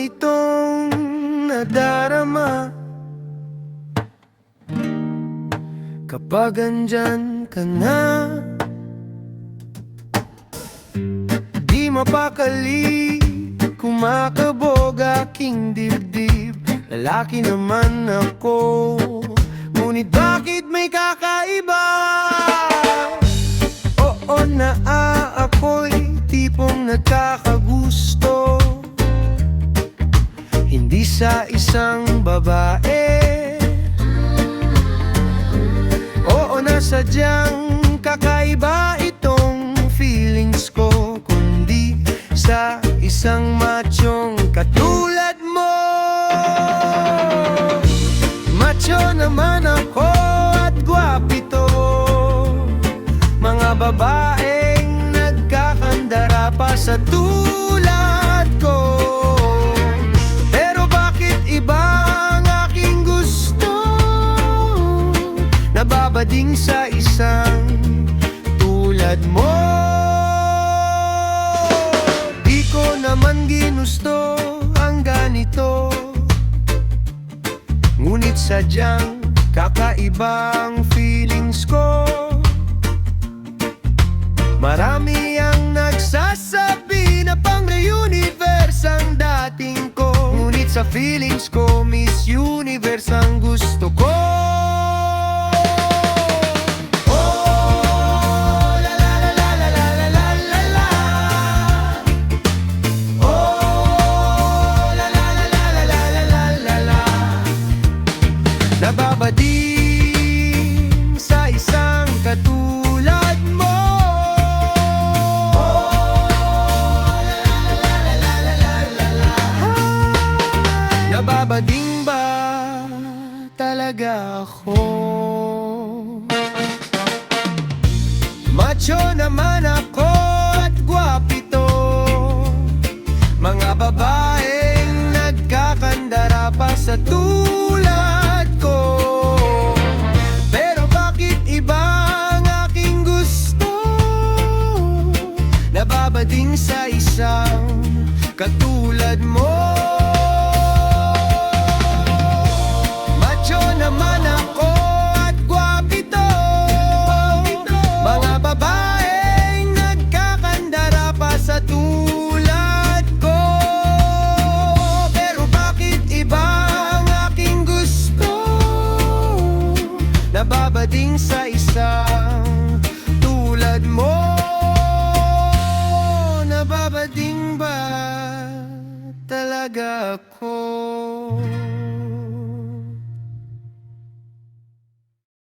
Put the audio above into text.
itong nadarama kapag andyan ka na? Di mapakali, kumakabog aking dibdib. Lalaki naman ako, ngunit bakit may kakaiba? Oo na ako'y tipong nagkakagusto, hindi sa isang babae. Oo na sadyang kakaiba itong feelings ko, kundi sa isang machong katulad mo. Macho naman ako at gwapito, mga babaeng nagkakandara pa sa tulad ko. Pero bakit iba ang aking gusto? Nababading sa isang tulad mo. Di ko naman ginusto ang ganito, ngunit sadyang kakaibang feelings ko. Marami ang nagsasabi na pang-universe ang dating ko, ngunit sa feelings ko, Miss Universe ang gusto ko. Nababading sa isang katulad mo. Nababading ba talaga ako? Macho naman ako at gwapito, mga babaeng nagkakandara pa sa tulad ko. Pero bakit iba ang aking gusto? Nababading sa isang katulad mo. Macho naman ako at gwapito, mga babaeng nagkakandara pa sa tulad ko. Pero bakit iba ang aking gusto? Nababading sa isang tulad mo. Nababading ba talaga ako?